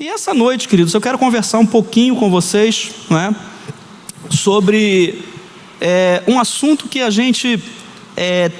E essa noite, queridos, eu quero conversar um pouquinho com vocês, né, sobre um assunto que a gente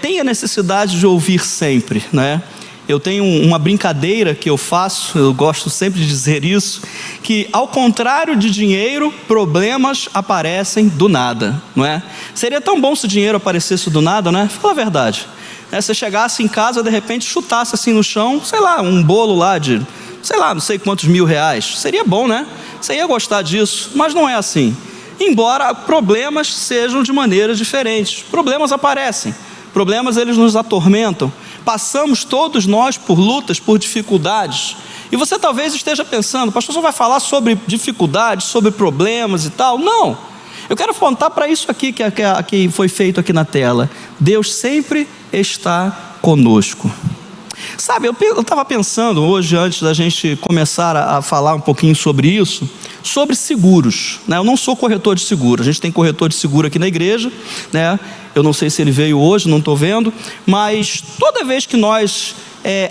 tem a necessidade de ouvir sempre, né? Eu tenho uma brincadeira que eu faço, eu gosto sempre de dizer isso, que ao contrário de dinheiro, problemas aparecem do nada, não é? Seria tão bom se o dinheiro aparecesse do nada, né? Fala a verdade. Você chegasse em casa, de repente chutasse assim no chão, sei lá, um bolo lá de, sei lá, não sei quantos R$1000. Seria bom, né? Você ia gostar disso, mas não é assim. Embora problemas sejam de maneiras diferentes. Problemas aparecem, problemas eles nos atormentam. Passamos todos nós por lutas, por dificuldades. E você talvez esteja pensando, pastor, você vai falar sobre dificuldades, sobre problemas e tal? Não. Eu quero apontar para isso aqui que foi feito aqui na tela. Deus sempre está conosco. Sabe, eu estava pensando hoje, antes da gente começar a falar um pouquinho sobre isso, sobre seguros, né? Eu não sou corretor de seguro, a gente tem corretor de seguro aqui na igreja, né? Eu não sei se ele veio hoje, não estou vendo, mas toda vez que nós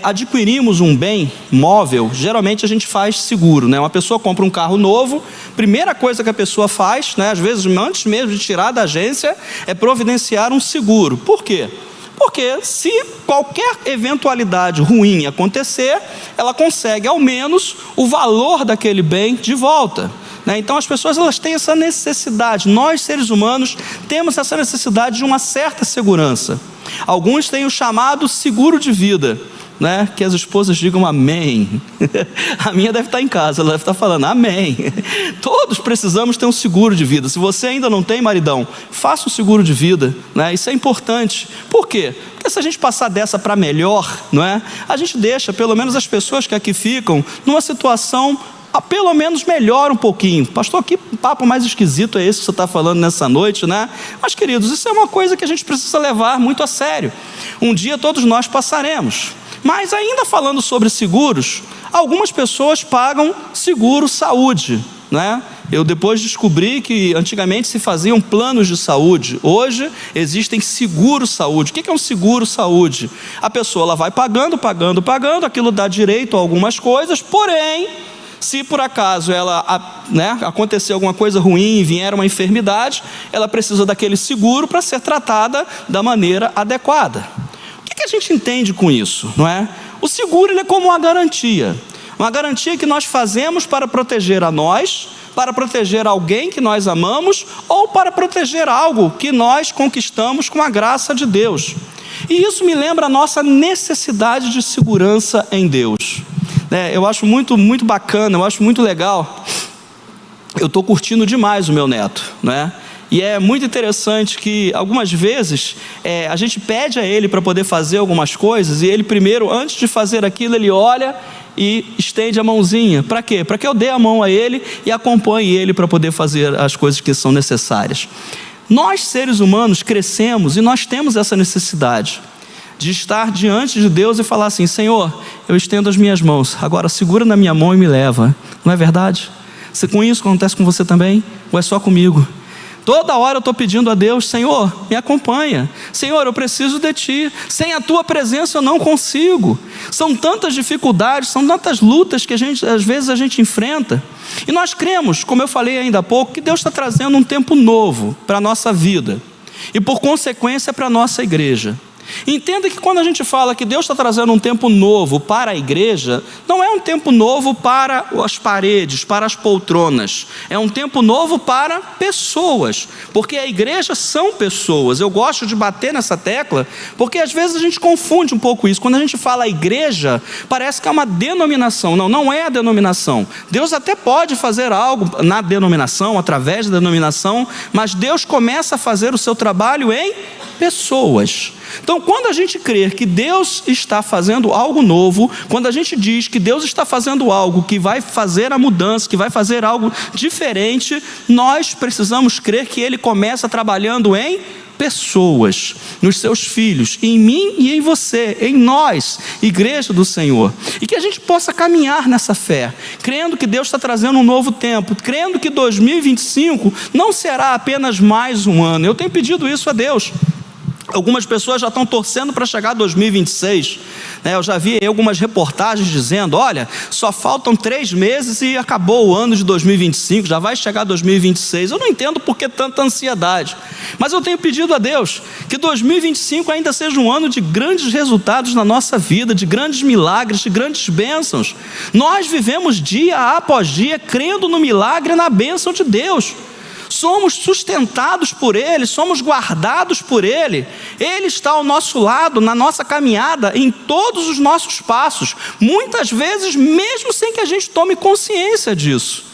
adquirimos um bem móvel, geralmente a gente faz seguro, né? Uma pessoa compra um carro novo, primeira coisa que a pessoa faz, né, às vezes antes mesmo de tirar da agência, é providenciar um seguro. Por quê? Porque se qualquer eventualidade ruim acontecer, ela consegue ao menos o valor daquele bem de volta, né? Então as pessoas elas têm essa necessidade, nós seres humanos temos essa necessidade de uma certa segurança. Alguns têm o chamado seguro de vida, né? Que as esposas digam amém. A minha deve estar em casa, ela deve estar falando amém. Todos precisamos ter um seguro de vida. Se você ainda não tem, maridão, faça um seguro de vida, né? Isso é importante. Por quê? Porque se a gente passar dessa para melhor, não é? A gente deixa pelo menos as pessoas que aqui ficam numa situação pelo menos melhor um pouquinho. Pastor, que papo mais esquisito é esse que você está falando nessa noite, né? Mas queridos, isso é uma coisa que a gente precisa levar muito a sério. Um dia todos nós passaremos. Mas ainda falando sobre seguros, algumas pessoas pagam seguro saúde, né? Eu depois descobri que antigamente se faziam planos de saúde. Hoje existem seguro saúde. O que é um seguro saúde? A pessoa ela vai pagando, aquilo dá direito a algumas coisas, porém, se por acaso ela, né, acontecer alguma coisa ruim, vier uma enfermidade, ela precisa daquele seguro para ser tratada da maneira adequada. O que a gente entende com isso, não é? O seguro ele é como uma garantia que nós fazemos para proteger a nós, para proteger alguém que nós amamos ou para proteger algo que nós conquistamos com a graça de Deus. E isso me lembra a nossa necessidade de segurança em Deus. Eu acho muito bacana, eu acho muito legal. Eu estou curtindo demais o meu neto, né? E é muito interessante que algumas vezes a gente pede a ele para poder fazer algumas coisas, e ele primeiro, antes de fazer aquilo, ele olha e estende a mãozinha. Para quê? Para que eu dê a mão a ele e acompanhe ele para poder fazer as coisas que são necessárias. Nós seres humanos crescemos e nós temos essa necessidade de estar diante de Deus e falar assim: Senhor, eu estendo as minhas mãos, agora segura na minha mão e me leva. Não é verdade? Com isso acontece com você também? Ou é só comigo? Toda hora eu estou pedindo a Deus: Senhor, me acompanha. Senhor, eu preciso de Ti. Sem a Tua presença eu não consigo. São tantas dificuldades, são tantas lutas que às vezes a gente enfrenta. E nós cremos, como eu falei ainda há pouco, que Deus está trazendo um tempo novo para a nossa vida. E por consequência para a nossa igreja. Entenda que quando a gente fala que Deus está trazendo um tempo novo para a igreja, não é um tempo novo para as paredes, para as poltronas. É um tempo novo para pessoas, porque a igreja são pessoas. Eu gosto de bater nessa tecla, porque às vezes a gente confunde um pouco isso. Quando a gente fala igreja, parece que é uma denominação. Não, não é a denominação. Deus até pode fazer algo na denominação, através da denominação, mas Deus começa a fazer o seu trabalho em pessoas. Então, quando a gente crer que Deus está fazendo algo novo, quando a gente diz que Deus está fazendo algo que vai fazer a mudança, que vai fazer algo diferente, nós precisamos crer que Ele começa trabalhando em pessoas, nos seus filhos, em mim e em você, em nós, igreja do Senhor. E que a gente possa caminhar nessa fé, crendo que Deus está trazendo um novo tempo, crendo que 2025 não será apenas mais um ano. Eu tenho pedido isso a Deus. Algumas pessoas já estão torcendo para chegar 2026, né? Eu já vi algumas reportagens dizendo, olha, só faltam 3 meses e acabou o ano de 2025, já vai chegar 2026. Eu não entendo por que tanta ansiedade, mas eu tenho pedido a Deus que 2025 ainda seja um ano de grandes resultados na nossa vida, de grandes milagres, de grandes bênçãos. Nós vivemos dia após dia crendo no milagre e na bênção de Deus. Somos sustentados por Ele, somos guardados por Ele. Ele está ao nosso lado, na nossa caminhada, em todos os nossos passos, muitas vezes mesmo sem que a gente tome consciência disso.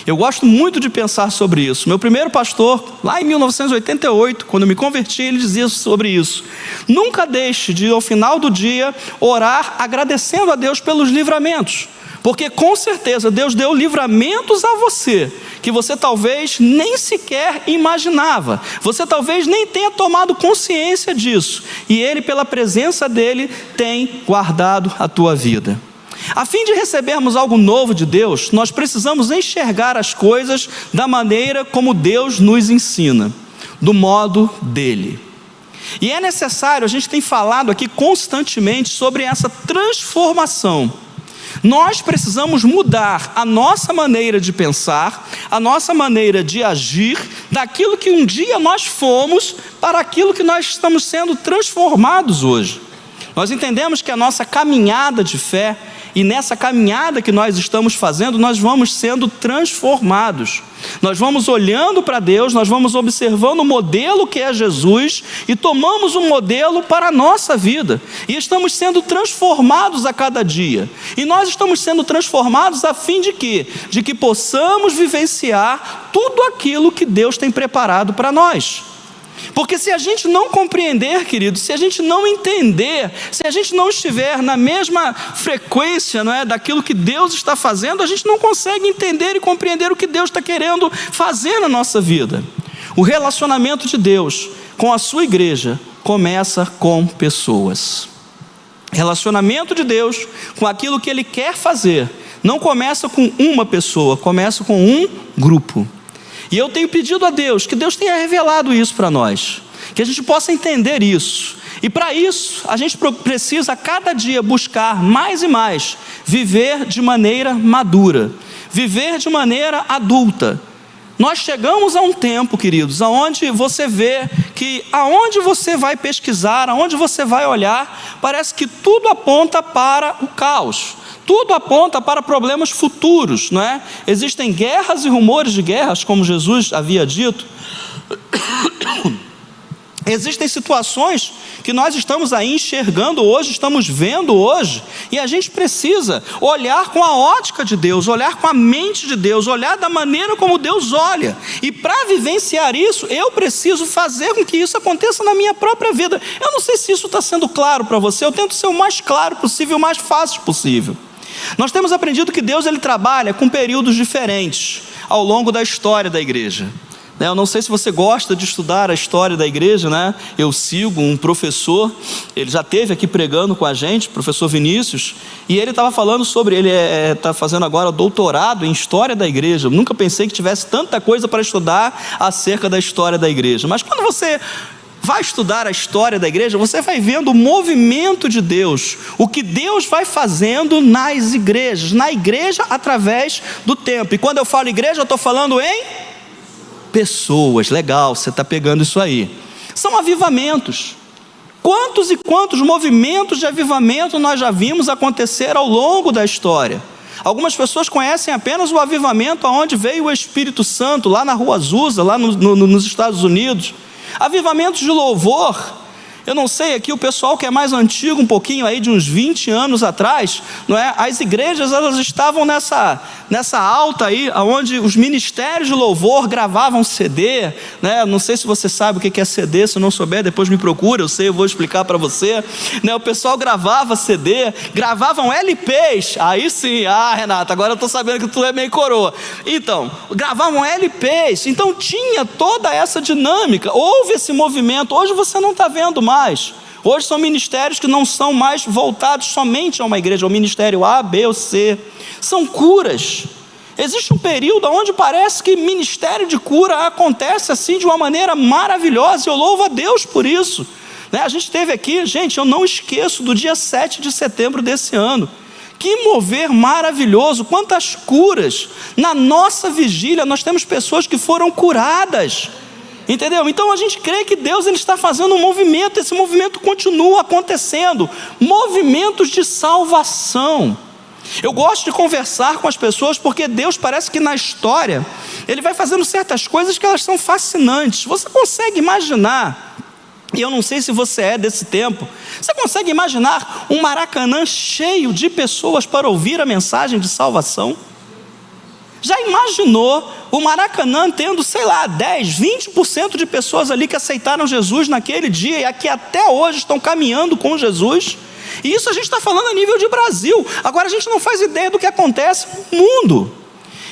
Eu gosto muito de pensar sobre isso. Meu primeiro pastor, lá em 1988, quando eu me converti, ele dizia sobre isso: nunca deixe de, ao final do dia, orar agradecendo a Deus pelos livramentos, porque com certeza Deus deu livramentos a você, que você talvez nem sequer imaginava, você talvez nem tenha tomado consciência disso, e Ele, pela presença dEle, tem guardado a tua vida. A fim de recebermos algo novo de Deus, nós precisamos enxergar as coisas da maneira como Deus nos ensina, do modo dEle. E é necessário, a gente tem falado aqui constantemente sobre essa transformação. Nós precisamos mudar a nossa maneira de pensar, a nossa maneira de agir, daquilo que um dia nós fomos, para aquilo que nós estamos sendo transformados hoje. Nós entendemos que a nossa caminhada de fé, e nessa caminhada que nós estamos fazendo, nós vamos sendo transformados. Nós vamos olhando para Deus, nós vamos observando o modelo que é Jesus e tomamos um modelo para a nossa vida. E estamos sendo transformados a cada dia. E nós estamos sendo transformados a fim de quê? De que possamos vivenciar tudo aquilo que Deus tem preparado para nós. Porque se a gente não compreender, querido, se a gente não entender, se a gente não estiver na mesma frequência, não é, daquilo que Deus está fazendo, a gente não consegue entender e compreender o que Deus está querendo fazer na nossa vida. O relacionamento de Deus com a sua igreja começa com pessoas. Relacionamento de Deus com aquilo que Ele quer fazer não começa com uma pessoa, começa com um grupo. E eu tenho pedido a Deus que Deus tenha revelado isso para nós, que a gente possa entender isso. E para isso, a gente precisa a cada dia buscar mais e mais viver de maneira madura, viver de maneira adulta. Nós chegamos a um tempo, queridos, onde você vê que aonde você vai pesquisar, aonde você vai olhar, parece que tudo aponta para o caos. Tudo aponta para problemas futuros, não é? Existem guerras e rumores de guerras, como Jesus havia dito. Existem situações que nós estamos aí enxergando hoje, estamos vendo hoje, e a gente precisa olhar com a ótica de Deus, olhar com a mente de Deus, olhar da maneira como Deus olha. E para vivenciar isso, eu preciso fazer com que isso aconteça na minha própria vida. Eu não sei se isso está sendo claro para você, eu tento ser o mais claro possível, o mais fácil possível. Nós temos aprendido que Deus, Ele trabalha com períodos diferentes ao longo da história da igreja. Eu não sei se você gosta de estudar a história da igreja, né? Eu sigo um professor, ele já esteve aqui pregando com a gente, professor Vinícius, e ele estava falando sobre, ele está fazendo agora doutorado em história da igreja. Eu nunca pensei que tivesse tanta coisa para estudar acerca da história da igreja, mas quando você vai estudar a história da igreja, você vai vendo o movimento de Deus, o que Deus vai fazendo nas igrejas, na igreja através do tempo. E quando eu falo igreja, eu estou falando em pessoas. Legal, você está pegando isso aí. São avivamentos. Quantos e quantos movimentos de avivamento nós já vimos acontecer ao longo da história? Algumas pessoas conhecem apenas o avivamento onde veio o Espírito Santo, lá na Rua Azusa, lá nos Estados Unidos. Avivamentos de louvor. Eu não sei, aqui o pessoal que é mais antigo, um pouquinho aí de uns 20 anos atrás, não é? As igrejas, elas estavam nessa alta aí, onde os ministérios de louvor gravavam CD, né? Não sei se você sabe o que é CD, se não souber, depois me procura, eu sei, eu vou explicar para você, né? O pessoal gravava CD, gravavam LPs, aí sim, Renata, agora eu estou sabendo que tu é meio coroa. Então, gravavam LPs, então tinha toda essa dinâmica, houve esse movimento. Hoje você não está vendo mais. Hoje são ministérios que não são mais voltados somente a uma igreja, ao ministério A, B ou C. São curas. Existe um período onde parece que ministério de cura acontece assim de uma maneira maravilhosa, e eu louvo a Deus por isso. A gente teve aqui, gente, eu não esqueço do dia 7 de setembro desse ano. Que mover maravilhoso, quantas curas. Na nossa vigília nós temos pessoas que foram curadas. Entendeu? Então a gente crê que Deus ele está fazendo um movimento, esse movimento continua acontecendo, movimentos de salvação. Eu gosto de conversar com as pessoas porque Deus parece que na história, Ele vai fazendo certas coisas que elas são fascinantes. Você consegue imaginar, e eu não sei se você é desse tempo, você consegue imaginar um Maracanã cheio de pessoas para ouvir a mensagem de salvação? Já imaginou o Maracanã tendo, 10, 20% de pessoas ali que aceitaram Jesus naquele dia e que até hoje estão caminhando com Jesus? E isso a gente está falando a nível de Brasil. Agora a gente não faz ideia do que acontece no mundo.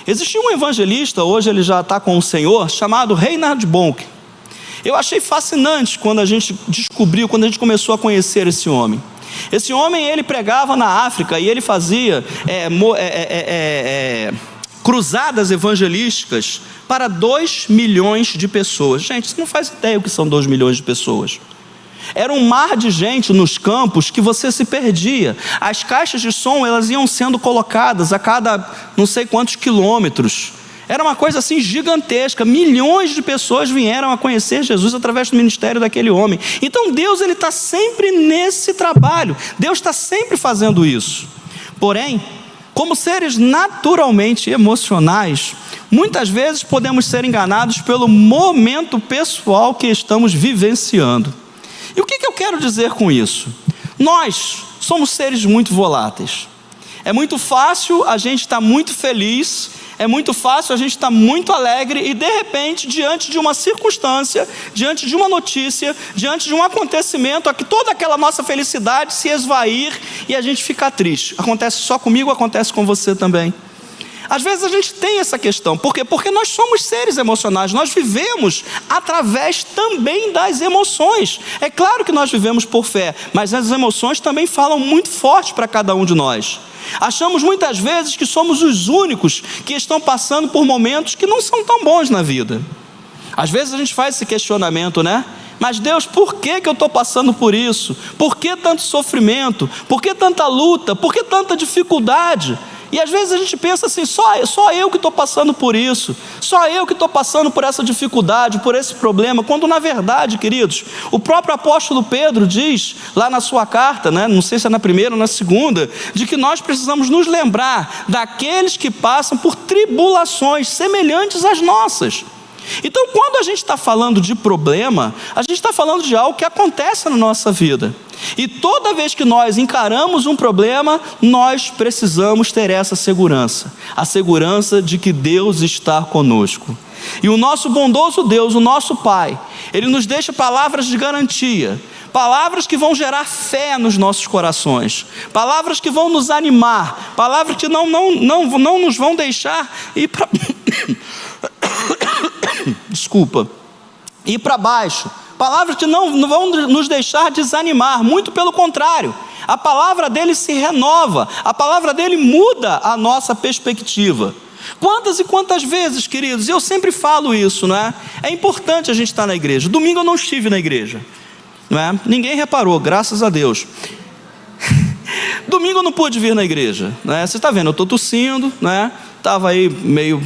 Existia um evangelista, hoje ele já está com o Senhor, chamado Reinhard Bonk. Eu achei fascinante quando a gente descobriu, quando a gente começou a conhecer esse homem. Esse homem, ele pregava na África e ele fazia cruzadas evangelísticas para 2 milhões de pessoas. Gente, você não faz ideia o que são 2 milhões de pessoas. Era um mar de gente nos campos que você se perdia. As caixas de som, elas iam sendo colocadas a cada não sei quantos quilômetros. Era uma coisa assim gigantesca. Milhões de pessoas vieram a conhecer Jesus através do ministério daquele homem. Então Deus ele está sempre nesse trabalho. Deus está sempre fazendo isso. Porém, como seres naturalmente emocionais, muitas vezes podemos ser enganados pelo momento pessoal que estamos vivenciando. E o que eu quero dizer com isso? Nós somos seres muito voláteis. É muito fácil a gente estar muito feliz, é muito fácil a gente estar muito alegre e de repente, diante de uma circunstância, diante de uma notícia, diante de um acontecimento, toda aquela nossa felicidade se esvair e a gente ficar triste. Acontece só comigo, acontece com você também. Às vezes a gente tem essa questão. Por quê? Porque nós somos seres emocionais. Nós vivemos através também das emoções. É claro que nós vivemos por fé, mas as emoções também falam muito forte para cada um de nós. Achamos muitas vezes que somos os únicos que estão passando por momentos que não são tão bons na vida. Às vezes a gente faz esse questionamento, né? Mas Deus, por que eu estou passando por isso? Por que tanto sofrimento? Por que tanta luta? Por que tanta dificuldade? E às vezes a gente pensa assim, só eu que estou passando por isso, só eu que estou passando por essa dificuldade, por esse problema, quando na verdade, queridos, o próprio apóstolo Pedro diz, lá na sua carta, né, não sei se é na primeira ou na segunda, de que nós precisamos nos lembrar daqueles que passam por tribulações semelhantes às nossas. Então, quando a gente está falando de problema, a gente está falando de algo que acontece na nossa vida. E toda vez que nós encaramos um problema, nós precisamos ter essa segurança. A segurança de que Deus está conosco. E o nosso bondoso Deus, o nosso Pai, Ele nos deixa palavras de garantia. Palavras que vão gerar fé nos nossos corações. Palavras que vão nos animar. Palavras que não nos vão deixar ir para... ir para baixo. Palavras que não vão nos deixar desanimar, muito pelo contrário, a palavra dele se renova, a palavra dele muda a nossa perspectiva. Quantas e quantas vezes, queridos, eu sempre falo isso, não é? É importante a gente estar na igreja. Domingo eu não estive na igreja, não é? Ninguém reparou, graças a Deus. Domingo eu não pude vir na igreja, não é? Você está vendo, eu estou tossindo, não é? Estava aí meio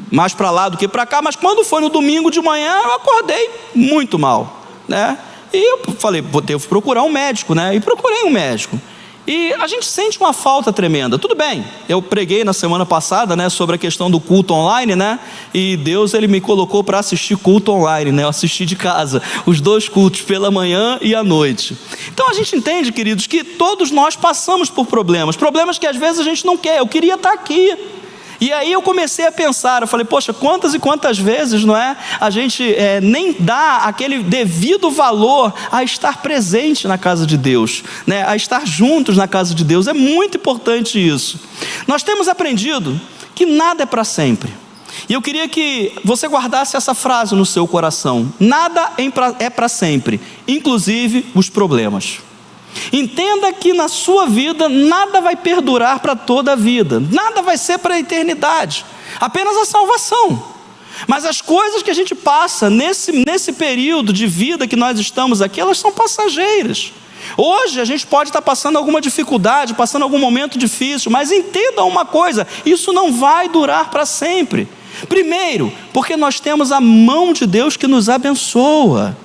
mais para lá do que para cá, mas quando foi no domingo de manhã, eu acordei muito mal, né? E eu falei, devo procurar um médico, né? E procurei um médico. E a gente sente uma falta tremenda. Tudo bem, eu preguei na semana passada, né, sobre a questão do culto online, né? E Deus, Ele me colocou para assistir culto online, né? Eu assisti de casa, os 2 cultos, pela manhã e à noite. Então a gente entende, queridos, que todos nós passamos por problemas que às vezes a gente não quer. Eu queria estar aqui. E aí eu comecei a pensar, eu falei, poxa, quantas e quantas vezes, não é? A gente nem dá aquele devido valor a estar presente na casa de Deus, né? A estar juntos na casa de Deus. É muito importante isso. Nós temos aprendido que nada é para sempre. E eu queria que você guardasse essa frase no seu coração. Nada é para sempre, inclusive os problemas. Entenda que na sua vida nada vai perdurar para toda a vida, nada vai ser para a eternidade, apenas a salvação. Mas as coisas que a gente passa nesse período de vida que nós estamos aqui, elas são passageiras. Hoje a gente pode estar passando alguma dificuldade, passando algum momento difícil, mas entenda uma coisa, isso não vai durar para sempre. Primeiro, porque nós temos a mão de Deus que nos abençoa.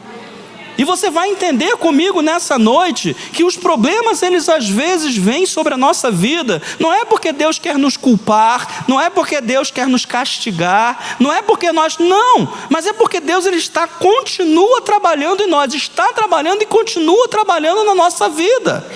E você vai entender comigo nessa noite que os problemas, eles às vezes vêm sobre a nossa vida, não é porque Deus quer nos culpar, não é porque Deus quer nos castigar, não é porque não, mas é porque Deus ele continua trabalhando em nós, está trabalhando e continua trabalhando na nossa vida.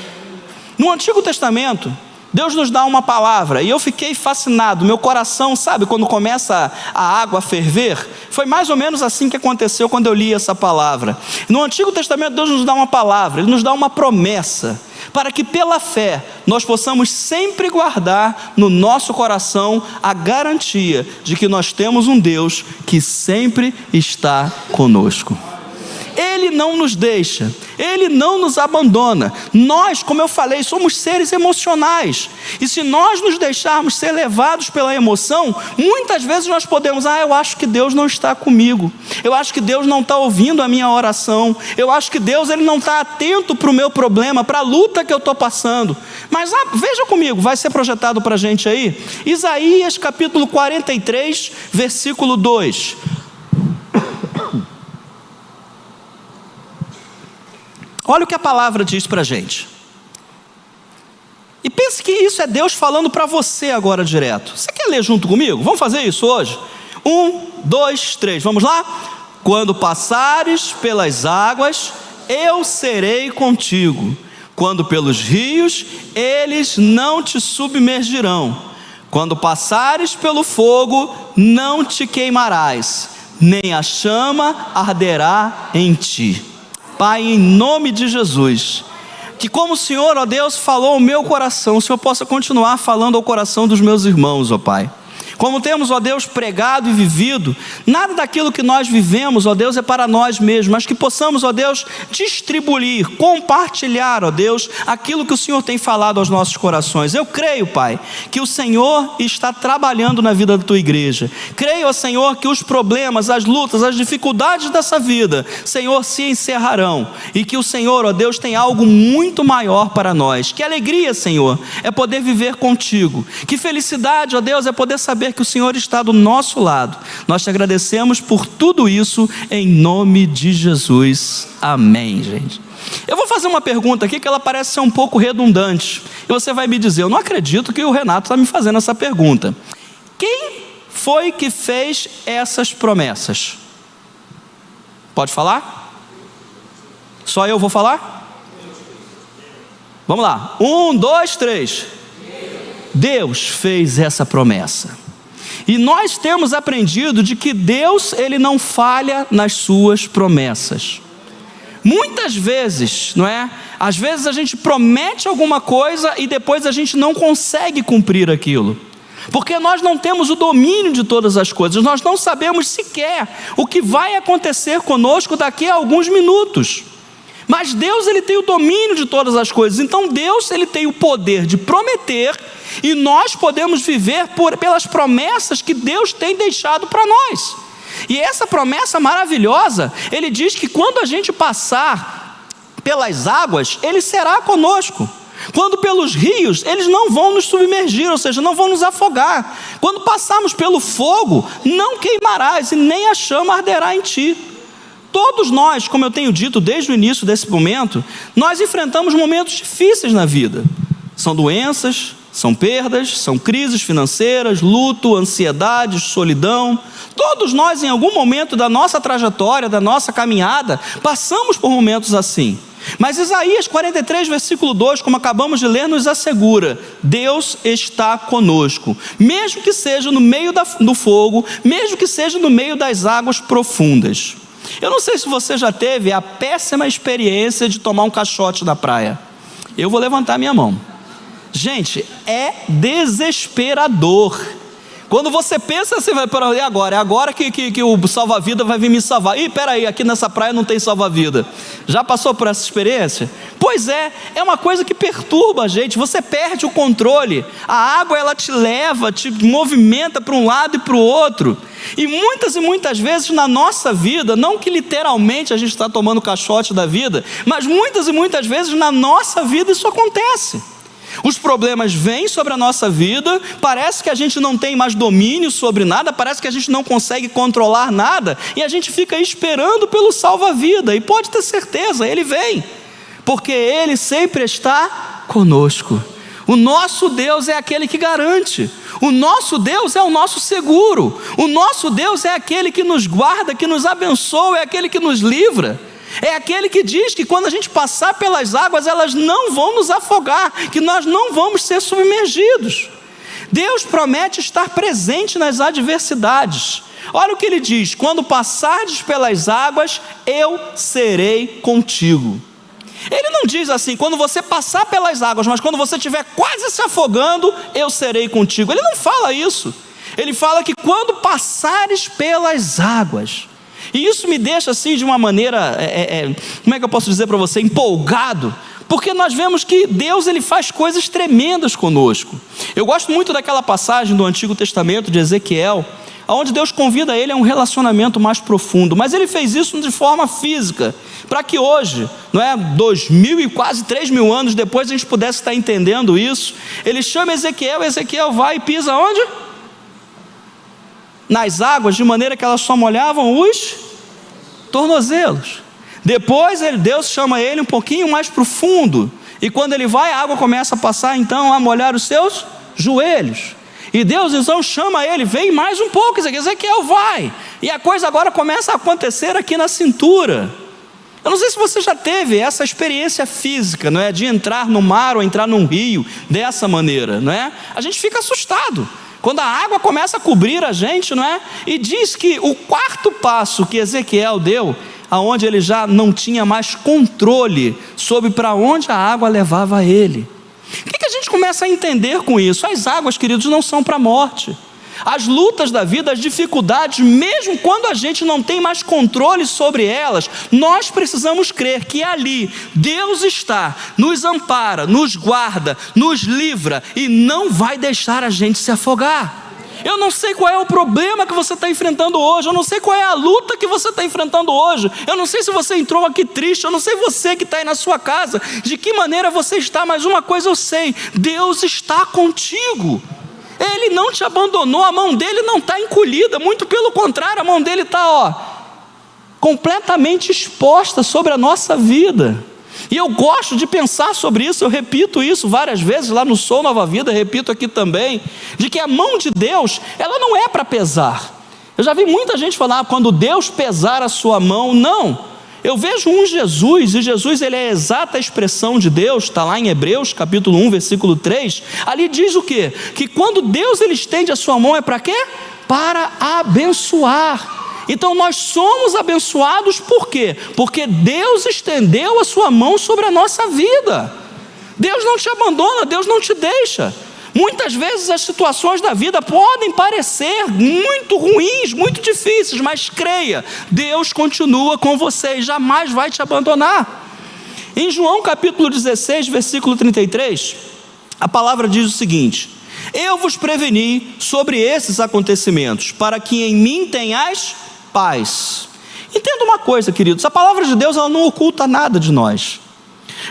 No Antigo Testamento, Deus nos dá uma palavra, e eu fiquei fascinado, meu coração, sabe, quando começa a água a ferver, foi mais ou menos assim que aconteceu quando eu li essa palavra. No Antigo Testamento, Deus nos dá uma palavra, Ele nos dá uma promessa, para que pela fé, nós possamos sempre guardar no nosso coração a garantia de que nós temos um Deus que sempre está conosco. Ele não nos deixa, Ele não nos abandona. Nós, como eu falei, somos seres emocionais, e se nós nos deixarmos ser levados pela emoção, muitas vezes nós podemos, eu acho que Deus não está comigo, eu acho que Deus não está ouvindo a minha oração, eu acho que Deus ele não está atento para o meu problema, para a luta que eu estou passando. Mas veja comigo, vai ser projetado para a gente aí, Isaías capítulo 43, versículo 2. Olha o que a palavra diz para a gente. E pense que isso é Deus falando para você agora direto. Você quer ler junto comigo? Vamos fazer isso hoje? 1, 2, 3, vamos lá? Quando passares pelas águas, eu serei contigo. Quando pelos rios, eles não te submergirão. Quando passares pelo fogo, não te queimarás, nem a chama arderá em ti. Pai, em nome de Jesus, que como o Senhor, ó Deus, falou ao meu coração, o Senhor possa continuar falando ao coração dos meus irmãos, ó Pai. Como temos, ó Deus, pregado e vivido, nada daquilo que nós vivemos, ó Deus, é para nós mesmos, mas que possamos, ó Deus, distribuir, compartilhar, ó Deus, aquilo que o Senhor tem falado aos nossos corações. Eu creio, Pai, que o Senhor está trabalhando na vida da tua igreja. Creio, ó Senhor, que os problemas, as lutas, as dificuldades dessa vida, Senhor, se encerrarão, e que o Senhor, ó Deus, tem algo muito maior para nós. Que alegria, Senhor, é poder viver contigo. Que felicidade, ó Deus, é poder saber que o Senhor está do nosso lado. Nós te agradecemos por tudo isso, em nome de Jesus, amém, gente. Eu vou fazer uma pergunta aqui que ela parece ser um pouco redundante, e você vai me dizer, eu não acredito que o Renato está me fazendo essa pergunta. Quem foi que fez essas promessas? Pode falar? Só eu vou falar? Vamos lá, 1, 2, 3. Deus fez essa promessa. E nós temos aprendido de que Deus, Ele não falha nas suas promessas. Muitas vezes, não é? Às vezes a gente promete alguma coisa e depois a gente não consegue cumprir aquilo. Porque nós não temos o domínio de todas as coisas, nós não sabemos sequer o que vai acontecer conosco daqui a alguns minutos. Mas Deus, Ele tem o domínio de todas as coisas. Então Deus, Ele tem o poder de prometer, e nós podemos viver pelas promessas que Deus tem deixado para nós. E essa promessa maravilhosa, Ele diz que quando a gente passar pelas águas, Ele será conosco. Quando pelos rios, eles não vão nos submergir, ou seja, não vão nos afogar. Quando passarmos pelo fogo, não queimarás, e nem a chama arderá em ti. Todos nós, como eu tenho dito desde o início desse momento, nós enfrentamos momentos difíceis na vida. São doenças, são perdas, são crises financeiras, luto, ansiedade, solidão. Todos nós, em algum momento da nossa trajetória, da nossa caminhada, passamos por momentos assim. Mas Isaías 43, versículo 2, como acabamos de ler, nos assegura: Deus está conosco, mesmo que seja no meio do fogo, mesmo que seja no meio das águas profundas. Eu não sei se você já teve a péssima experiência de tomar um caixote na praia. Eu vou levantar minha mão. Gente, é desesperador. Quando você pensa, você vai para e agora? É agora que o salva-vida vai vir me salvar. Ih, peraí, aqui nessa praia não tem salva-vida. Já passou por essa experiência? Pois é uma coisa que perturba a gente. Você perde o controle. A água, ela te leva, te movimenta para um lado e para o outro. E muitas vezes na nossa vida, não que literalmente a gente está tomando o caixote da vida, mas muitas vezes na nossa vida isso acontece. Os problemas vêm sobre a nossa vida, parece que a gente não tem mais domínio sobre nada, parece que a gente não consegue controlar nada, e a gente fica esperando pelo salva-vida, e pode ter certeza, ele vem, porque ele sempre está conosco. O nosso Deus é aquele que garante, o nosso Deus é o nosso seguro, o nosso Deus é aquele que nos guarda, que nos abençoa, é aquele que nos livra. É aquele que diz que quando a gente passar pelas águas, elas não vão nos afogar, que nós não vamos ser submergidos. Deus promete estar presente nas adversidades. Olha o que ele diz: quando passares pelas águas, eu serei contigo. Ele não diz assim, quando você passar pelas águas, mas quando você estiver quase se afogando, eu serei contigo. Ele não fala isso. Ele fala que quando passares pelas águas. E isso me deixa assim de uma maneira, como é que eu posso dizer para você, empolgado, porque nós vemos que Deus, ele faz coisas tremendas conosco. Eu gosto muito daquela passagem do Antigo Testamento de Ezequiel, onde Deus convida ele a um relacionamento mais profundo, mas ele fez isso de forma física, para que hoje, 2000 e quase 3000 anos depois, a gente pudesse estar entendendo isso. Ele chama Ezequiel vai e pisa onde? Nas águas, de maneira que elas só molhavam os tornozelos. Depois Deus chama ele um pouquinho mais profundo, e quando ele vai, a água começa a passar então a molhar os seus joelhos. E Deus então chama ele, vem mais um pouco, Ezequiel vai, e a coisa agora começa a acontecer aqui na cintura. Eu não sei se você já teve essa experiência física, de entrar no mar ou entrar num rio dessa maneira, A gente fica assustado quando a água começa a cobrir a gente, E diz que o quarto passo que Ezequiel deu, aonde ele já não tinha mais controle sobre para onde a água levava ele. O que a gente começa a entender com isso? As águas, queridos, não são para a morte. As lutas da vida, as dificuldades, mesmo quando a gente não tem mais controle sobre elas, nós precisamos crer que ali Deus está, nos ampara, nos guarda, nos livra e não vai deixar a gente se afogar. Eu não sei qual é o problema que você está enfrentando hoje, eu não sei qual é a luta que você está enfrentando hoje, eu não sei se você entrou aqui triste, eu não sei você que está aí na sua casa, de que maneira você está, mas uma coisa eu sei: Deus está contigo. Ele não te abandonou, a mão dele não está encolhida, muito pelo contrário, a mão dele está completamente exposta sobre a nossa vida. E eu gosto de pensar sobre isso, eu repito isso várias vezes lá no Sou Nova Vida, repito aqui também, de que a mão de Deus, ela não é para pesar. Eu já vi muita gente falar, quando Deus pesar a sua mão, não. Eu vejo um Jesus, e Jesus ele é a exata expressão de Deus, está lá em Hebreus capítulo 1, versículo 3, ali diz o quê? Que quando Deus ele estende a sua mão é para quê? Para abençoar. Então nós somos abençoados por quê? Porque Deus estendeu a sua mão sobre a nossa vida. Deus não te abandona, Deus não te deixa. Muitas vezes as situações da vida podem parecer muito ruins, muito difíceis, mas creia, Deus continua com você e jamais vai te abandonar. Em João capítulo 16, versículo 33, a palavra diz o seguinte: eu vos preveni sobre esses acontecimentos, para que em mim tenhais paz. Entenda uma coisa, queridos, a palavra de Deus ela não oculta nada de nós.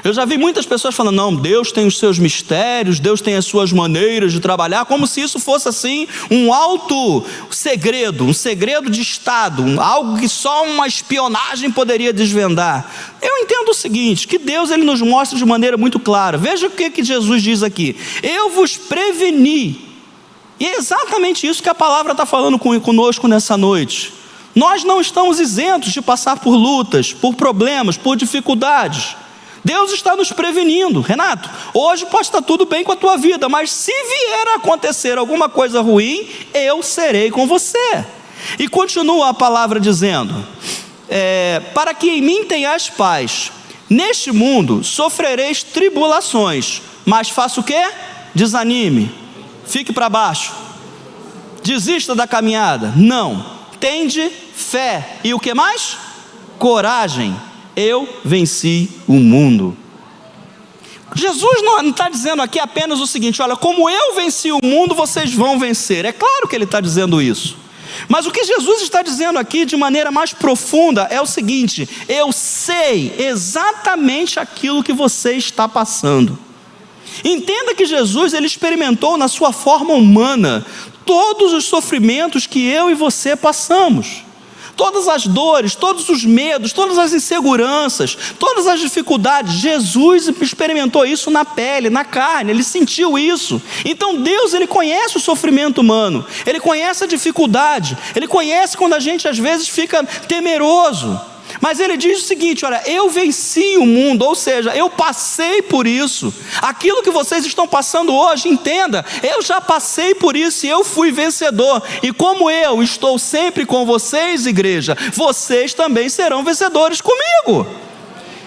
Eu já vi muitas pessoas falando, não, Deus tem os seus mistérios, Deus tem as suas maneiras de trabalhar, como se isso fosse assim um alto segredo, um segredo de Estado, algo que só uma espionagem poderia desvendar. Eu entendo o seguinte, que Deus ele nos mostra de maneira muito clara. Veja o que Jesus diz aqui: eu vos preveni. E é exatamente isso que a palavra está falando conosco nessa noite. Nós não estamos isentos de passar por lutas, por problemas, por dificuldades. Deus está nos prevenindo. Renato, hoje pode estar tudo bem com a tua vida, mas se vier a acontecer alguma coisa ruim, eu serei com você. E continua a palavra dizendo, para que em mim tenhas paz, neste mundo sofrereis tribulações, mas faça o quê? Desanime, fique para baixo. Desista da caminhada. Não. Tende fé. E o que mais? Coragem. Eu venci o mundo. Jesus não está dizendo aqui apenas o seguinte: olha, como eu venci o mundo, vocês vão vencer. É claro que ele está dizendo isso. Mas o que Jesus está dizendo aqui de maneira mais profunda é o seguinte: eu sei exatamente aquilo que você está passando. Entenda que Jesus, ele experimentou na sua forma humana todos os sofrimentos que eu e você passamos. Todas as dores, todos os medos, todas as inseguranças, todas as dificuldades. Jesus experimentou isso na pele, na carne, ele sentiu isso. Então Deus, ele conhece o sofrimento humano, ele conhece a dificuldade, ele conhece quando a gente às vezes fica temeroso. Mas ele diz o seguinte: olha, eu venci o mundo, ou seja, eu passei por isso. Aquilo que vocês estão passando hoje, entenda, eu já passei por isso e eu fui vencedor. E como eu estou sempre com vocês, igreja, vocês também serão vencedores comigo.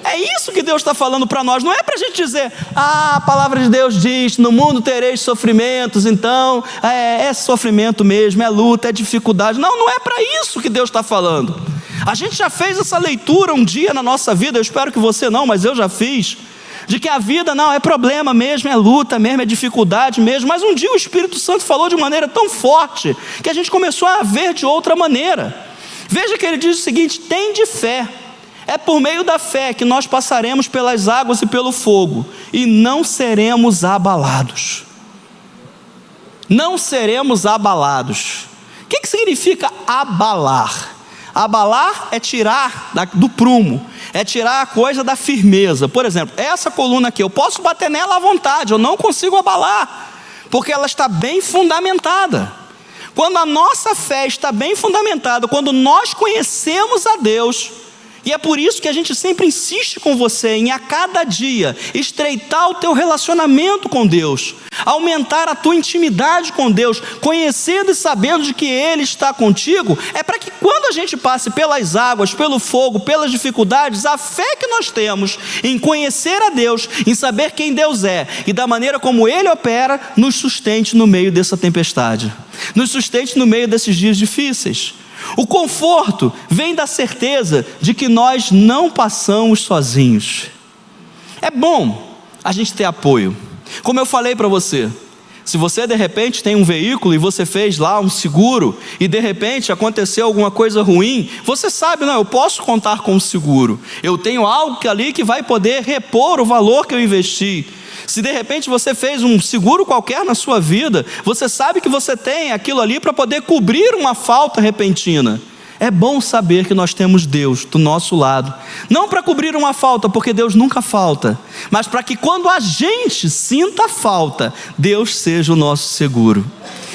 É isso que Deus está falando para nós. Não é para a gente dizer: a palavra de Deus diz, no mundo tereis sofrimentos, então é sofrimento mesmo, é luta, é dificuldade. Não é para isso que Deus está falando. A gente já fez essa leitura um dia na nossa vida, eu espero que você não, mas eu já fiz, de que a vida não é problema mesmo, é luta mesmo, é dificuldade mesmo. Mas um dia o Espírito Santo falou de maneira tão forte que a gente começou a ver de outra maneira. Veja que ele diz o seguinte: tende fé. É por meio da fé que nós passaremos pelas águas e pelo fogo, e não seremos abalados. Não seremos abalados. O que significa abalar? Abalar é tirar do prumo, é tirar a coisa da firmeza. Por exemplo, essa coluna aqui, eu posso bater nela à vontade, eu não consigo abalar, porque ela está bem fundamentada. Quando a nossa fé está bem fundamentada, quando nós conhecemos a Deus, e é por isso que a gente sempre insiste com você em a cada dia estreitar o teu relacionamento com Deus, aumentar a tua intimidade com Deus, conhecendo e sabendo de que Ele está contigo. É para que quando a gente passe pelas águas, pelo fogo, pelas dificuldades, a fé que nós temos em conhecer a Deus, em saber quem Deus é e da maneira como Ele opera, nos sustente no meio dessa tempestade, nos sustente no meio desses dias difíceis. O conforto vem da certeza de que nós não passamos sozinhos. É bom a gente ter apoio. Como eu falei para você, se você de repente tem um veículo e você fez lá um seguro e de repente aconteceu alguma coisa ruim, você sabe, não, eu posso contar com o seguro. Eu tenho algo ali que vai poder repor o valor que eu investi. Se de repente você fez um seguro qualquer na sua vida, você sabe que você tem aquilo ali para poder cobrir uma falta repentina. É bom saber que nós temos Deus do nosso lado, não para cobrir uma falta, porque Deus nunca falta, mas para que quando a gente sinta falta, Deus seja o nosso seguro.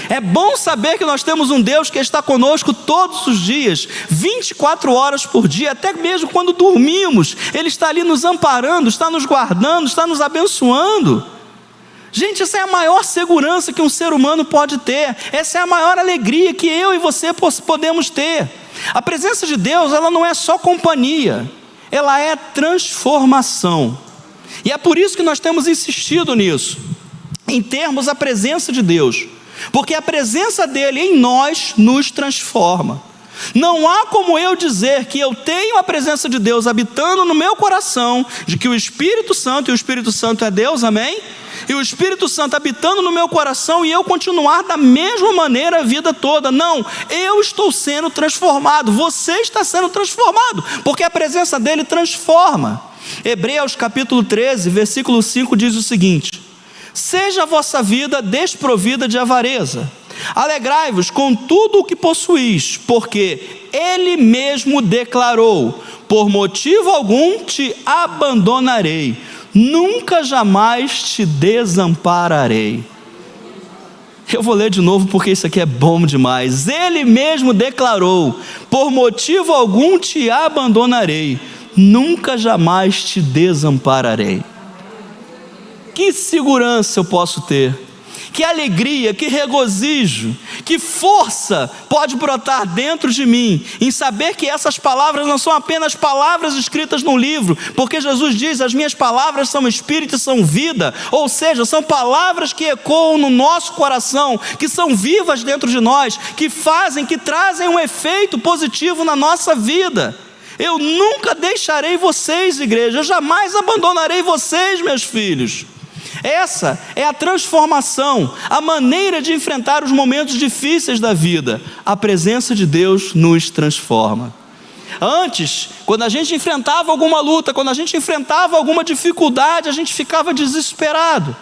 É bom saber que nós temos um Deus que está conosco todos os dias, 24 horas por dia, até mesmo quando dormimos, Ele está ali nos amparando, está nos guardando, está nos abençoando. Gente, essa é a maior segurança que um ser humano pode ter, essa é a maior alegria que eu e você podemos ter. A presença de Deus, ela não é só companhia, ela é transformação. E é por isso que nós temos insistido nisso, em termos a presença de Deus, porque a presença dele em nós nos transforma. Não há como eu dizer que eu tenho a presença de Deus habitando no meu coração, de que o Espírito Santo, e o Espírito Santo é Deus, amém? E o Espírito Santo habitando no meu coração e eu continuar da mesma maneira a vida toda. Não, eu estou sendo transformado, você está sendo transformado, porque a presença dele transforma. Hebreus capítulo 13, versículo 5 diz o seguinte: seja a vossa vida desprovida de avareza, alegrai-vos com tudo o que possuís, porque Ele mesmo declarou: por motivo algum te abandonarei, nunca jamais te desampararei. Eu vou ler de novo porque isso aqui é bom demais. Ele mesmo declarou: por motivo algum te abandonarei, nunca jamais te desampararei. Que segurança eu posso ter? que alegria, que regozijo, que força pode brotar dentro de mim, em saber que essas palavras não são apenas palavras escritas num livro, porque Jesus diz: as minhas palavras são espírito e são vida, ou seja, são palavras que ecoam no nosso coração, que são vivas dentro de nós, que fazem, que trazem um efeito positivo na nossa vida. Eu nunca deixarei vocês, igreja, eu jamais abandonarei vocês, meus filhos. Essa é a transformação, a maneira de enfrentar os momentos difíceis da vida. A presença de Deus nos transforma. Antes, quando a gente enfrentava alguma luta, quando a gente enfrentava alguma dificuldade, a gente ficava desesperado,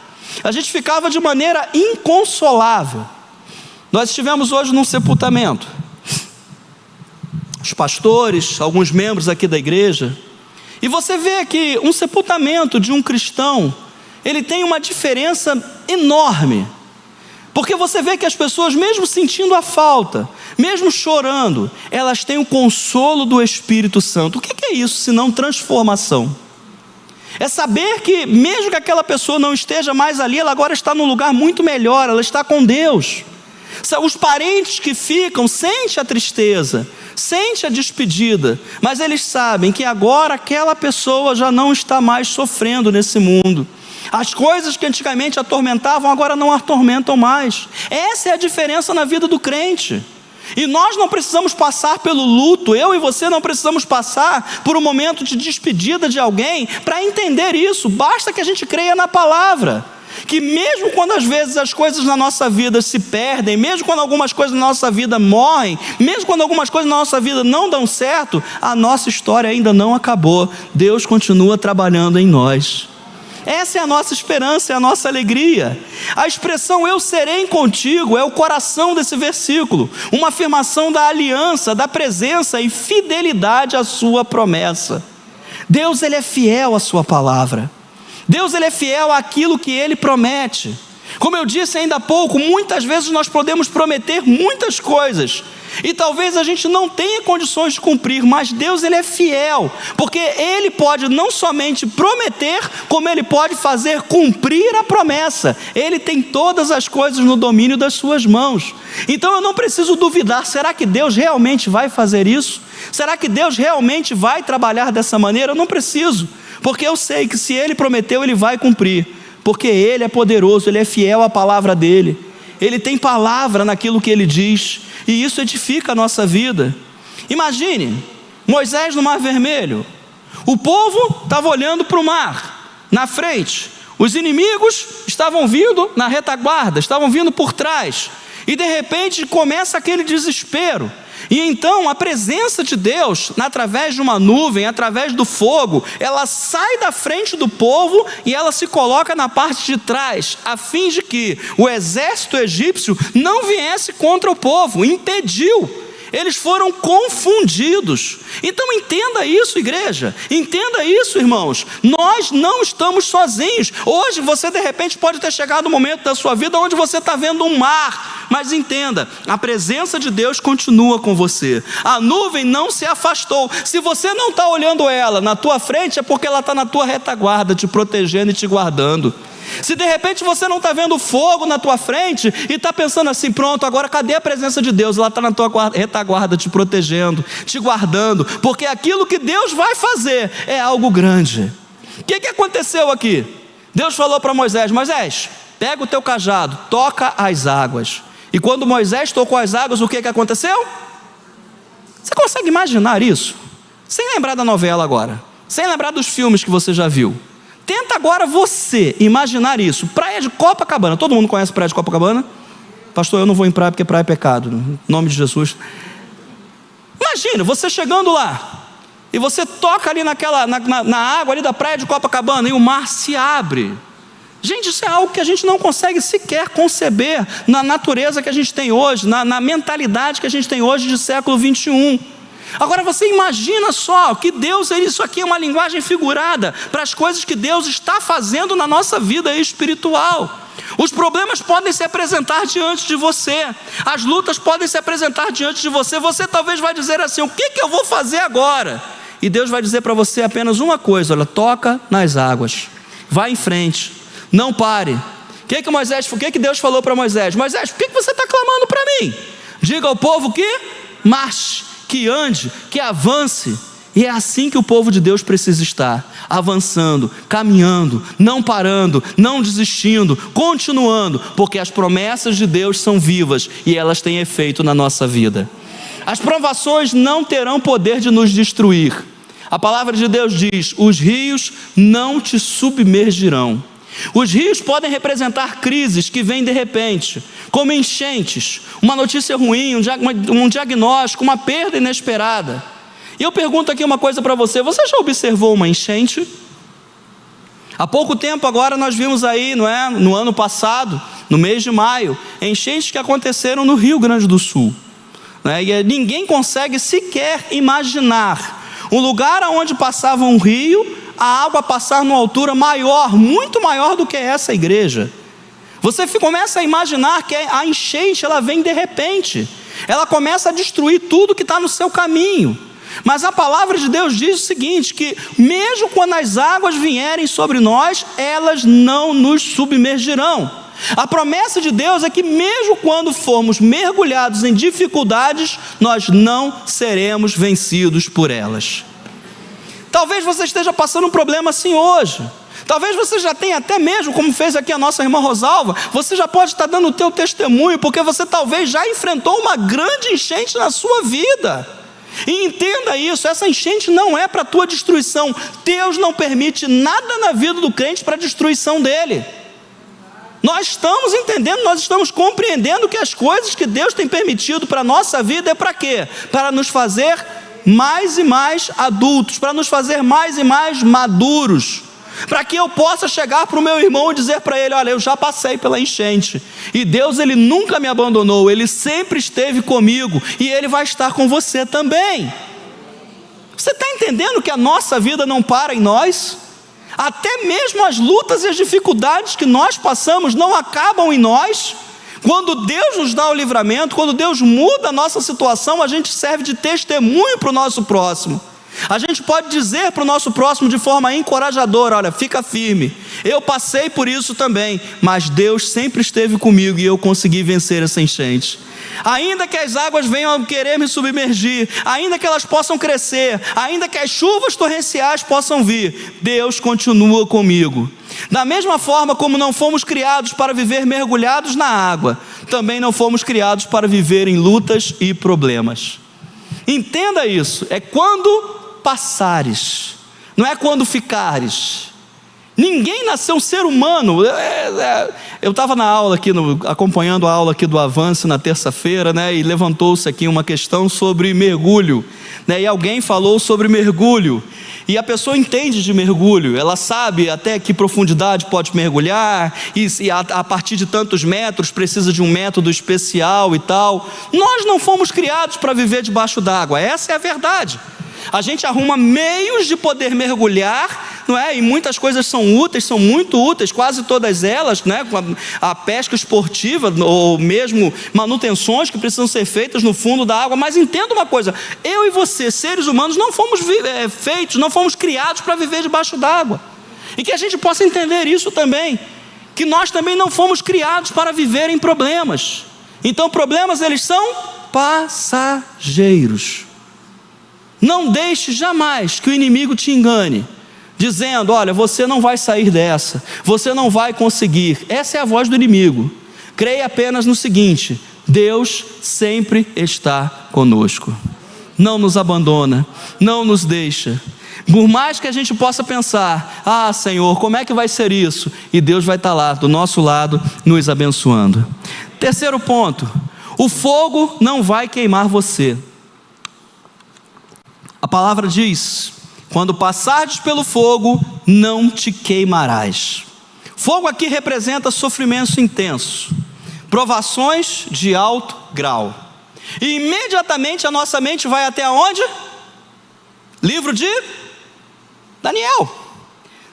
a gente ficava de maneira inconsolável. Nós estivemos hoje num sepultamento, os pastores, alguns membros aqui da igreja, e você vê que um sepultamento de um cristão, ele tem uma diferença enorme, porque você vê que as pessoas, mesmo sentindo a falta, mesmo chorando, elas têm o consolo do Espírito Santo. O que é isso senão transformação? É saber que mesmo que aquela pessoa não esteja mais ali, ela agora está num lugar muito melhor, ela está com Deus. Os parentes que ficam, sentem a tristeza, sentem a despedida, mas eles sabem que agora aquela pessoa já não está mais sofrendo nesse mundo. As coisas que antigamente atormentavam, agora não atormentam mais. Essa é a diferença na vida do crente. E nós não precisamos passar pelo luto, eu e você não precisamos passar por um momento de despedida de alguém para entender isso. Basta que a gente creia na palavra, que mesmo quando às vezes as coisas na nossa vida se perdem, mesmo quando algumas coisas na nossa vida morrem, mesmo quando algumas coisas na nossa vida não dão certo, a nossa história ainda não acabou. Deus continua trabalhando em nós. Essa é a nossa esperança, é a nossa alegria. A expressão "eu serei contigo" é o coração desse versículo, uma afirmação da aliança, da presença e fidelidade à sua promessa. Deus, Ele é fiel à sua palavra. Deus, Ele é fiel àquilo que Ele promete. Como eu disse ainda há pouco, muitas vezes nós podemos prometer muitas coisas e talvez a gente não tenha condições de cumprir, mas Deus, Ele é fiel, porque Ele pode não somente prometer, como Ele pode fazer cumprir a promessa. Ele tem todas as coisas no domínio das suas mãos. Então eu não preciso duvidar: será que Deus realmente vai fazer isso? Será que Deus realmente vai trabalhar dessa maneira? Eu não preciso, porque eu sei que se Ele prometeu, Ele vai cumprir, porque Ele é poderoso, Ele é fiel à palavra dEle. Ele tem palavra naquilo que Ele diz, e isso edifica a nossa vida. Imagine, Moisés no Mar Vermelho, o povo estava olhando para o mar, na frente, os inimigos estavam vindo na retaguarda, estavam vindo por trás, e de repente começa aquele desespero. E então a presença de Deus, através de uma nuvem, através do fogo, ela sai da frente do povo e ela se coloca na parte de trás, a fim de que o exército egípcio não viesse contra o povo, impediu. Eles foram confundidos. Então entenda isso, igreja, entenda isso, irmãos, nós não estamos sozinhos. Hoje você de repente pode ter chegado um momento da sua vida onde você está vendo um mar, mas entenda, a presença de Deus continua com você. A nuvem não se afastou. Se você não está olhando ela na tua frente, é porque ela está na tua retaguarda, te protegendo e te guardando. Se de repente você não está vendo fogo na tua frente e está pensando assim: pronto, agora cadê a presença de Deus? Ela está na tua retaguarda, te protegendo, te guardando, porque aquilo que Deus vai fazer é algo grande. O que aconteceu aqui? Deus falou para Moisés: Moisés, pega o teu cajado, toca as águas. E quando Moisés tocou as águas, o que aconteceu? Você consegue imaginar isso? Sem lembrar da novela agora, sem lembrar dos filmes que você já viu. Tenta agora você imaginar isso. Praia de Copacabana. Todo mundo conhece praia de Copacabana? Pastor, eu não vou em praia porque praia é pecado. Em nome de Jesus. Imagina, você chegando lá e você toca ali na água ali da praia de Copacabana e o mar se abre. Gente, isso é algo que a gente não consegue sequer conceber na natureza que a gente tem hoje, na mentalidade que a gente tem hoje de século 21. Agora você imagina só que Deus, isso aqui é uma linguagem figurada para as coisas que Deus está fazendo na nossa vida espiritual. Os problemas podem se apresentar diante de você, as lutas podem se apresentar diante de você. Você talvez vai dizer assim: o que eu vou fazer agora? E Deus vai dizer para você apenas uma coisa: olha, toca nas águas, vá em frente, não pare, O que Deus falou para Moisés? Moisés, por que você está clamando para mim? Diga ao povo que marche, que ande, que avance. E é assim que o povo de Deus precisa estar, avançando, caminhando, não parando, não desistindo, continuando, porque as promessas de Deus são vivas e elas têm efeito na nossa vida. As provações não terão poder de nos destruir. A palavra de Deus diz: os rios não te submergirão. Os rios podem representar crises que vêm de repente, como enchentes, uma notícia ruim, um diagnóstico, uma perda inesperada. E eu pergunto aqui uma coisa para você: você já observou uma enchente? Há pouco tempo agora nós vimos aí, não é? No ano passado, no mês de maio, enchentes que aconteceram no Rio Grande do Sul, né? E ninguém consegue sequer imaginar um lugar onde passava um rio, a água passar numa altura maior, muito maior do que essa igreja. Você começa a imaginar que a enchente ela vem de repente, ela começa a destruir tudo que está no seu caminho. Mas a palavra de Deus diz o seguinte, que mesmo quando as águas vierem sobre nós, elas não nos submergirão. A promessa de Deus é que mesmo quando formos mergulhados em dificuldades, nós não seremos vencidos por elas. Talvez você esteja passando um problema assim hoje. Talvez você já tenha até mesmo, como fez aqui a nossa irmã Rosalva, você já pode estar dando o teu testemunho, porque você talvez já enfrentou uma grande enchente na sua vida. E entenda isso, essa enchente não é para a tua destruição. Deus não permite nada na vida do crente para a destruição dele. Nós estamos entendendo, nós estamos compreendendo que as coisas que Deus tem permitido para a nossa vida é para quê? Para nos fazer mais e mais adultos, para nos fazer mais e mais maduros, para que eu possa chegar para o meu irmão e dizer para ele: olha, eu já passei pela enchente, e Deus ele nunca me abandonou, Ele sempre esteve comigo, e Ele vai estar com você também. Você está entendendo que a nossa vida não para em nós? Até mesmo as lutas e as dificuldades que nós passamos não acabam em nós. Quando Deus nos dá o livramento, quando Deus muda a nossa situação, a gente serve de testemunho para o nosso próximo. A gente pode dizer para o nosso próximo de forma encorajadora: olha, fica firme, eu passei por isso também, mas Deus sempre esteve comigo e eu consegui vencer essa enchente. Ainda que as águas venham querer me submergir, ainda que elas possam crescer, ainda que as chuvas torrenciais possam vir, Deus continua comigo. Da mesma forma como não fomos criados para viver mergulhados na água, também não fomos criados para viver em lutas e problemas. Entenda isso, é quando passares, não é quando ficares. Ninguém nasceu um ser humano. Eu estava na aula aqui, acompanhando a aula aqui do Avance na terça-feira, né, e levantou-se aqui uma questão sobre mergulho, né, e alguém falou sobre mergulho, e a pessoa entende de mergulho, ela sabe até que profundidade pode mergulhar, e a partir de tantos metros precisa de um método especial e tal. Nós não fomos criados para viver debaixo d'água, essa é a verdade. A gente arruma meios de poder mergulhar, não é? E muitas coisas são úteis, são muito úteis, quase todas elas, né? A pesca esportiva, ou mesmo manutenções que precisam ser feitas no fundo da água. Mas entenda uma coisa: eu e você, seres humanos, não fomos feitos, não fomos criados para viver debaixo d'água. E que a gente possa entender isso também, que nós também não fomos criados para viver em problemas. Então problemas, eles são passageiros. Não deixe jamais que o inimigo te engane, dizendo: olha, você não vai sair dessa, você não vai conseguir. Essa é a voz do inimigo. Creia apenas no seguinte: Deus sempre está conosco, não nos abandona, não nos deixa. Por mais que a gente possa pensar: ah, Senhor, como é que vai ser isso? E Deus vai estar lá do nosso lado, nos abençoando. Terceiro ponto: o fogo não vai queimar você. A palavra diz: quando passares pelo fogo, não te queimarás. Fogo aqui representa sofrimento intenso, provações de alto grau. E imediatamente a nossa mente vai até onde? Livro de Daniel.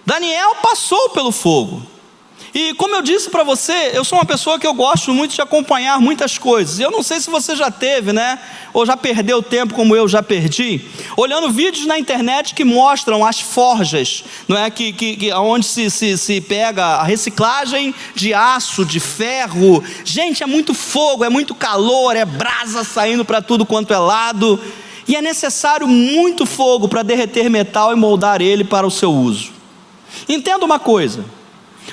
Daniel passou pelo fogo. E como eu disse para você, eu sou uma pessoa que eu gosto muito de acompanhar muitas coisas. Eu não sei se você já teve, né? Ou já perdeu tempo como eu já perdi, olhando vídeos na internet que mostram as forjas, não é? Onde se pega a reciclagem de aço, de ferro. Gente, é muito fogo, é muito calor, é brasa saindo para tudo quanto é lado. E é necessário muito fogo para derreter metal e moldar ele para o seu uso. Entenda uma coisa.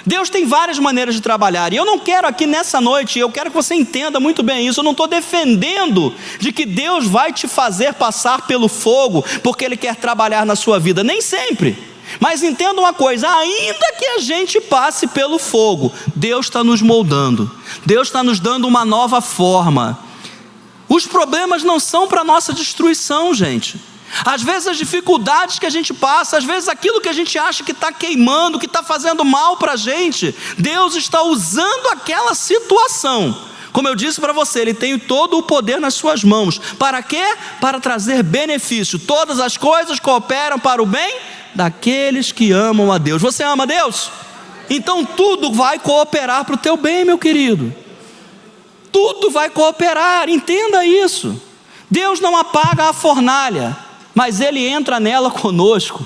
Deus tem várias maneiras de trabalhar, e eu não quero aqui nessa noite, eu quero que você entenda muito bem isso, eu não estou defendendo de que Deus vai te fazer passar pelo fogo, porque Ele quer trabalhar na sua vida, nem sempre, mas entenda uma coisa, ainda que a gente passe pelo fogo, Deus está nos moldando, Deus está nos dando uma nova forma. Os problemas não são para nossa destruição, gente. Às vezes as dificuldades que a gente passa, às vezes aquilo que a gente acha que está queimando, que está fazendo mal para a gente, Deus está usando aquela situação. Como eu disse para você, Ele tem todo o poder nas suas mãos. Para quê? Para trazer benefício. Todas as coisas cooperam para o bem daqueles que amam a Deus. Você ama a Deus? Então tudo vai cooperar para o teu bem, meu querido. Tudo vai cooperar, entenda isso. Deus não apaga a fornalha, mas Ele entra nela conosco.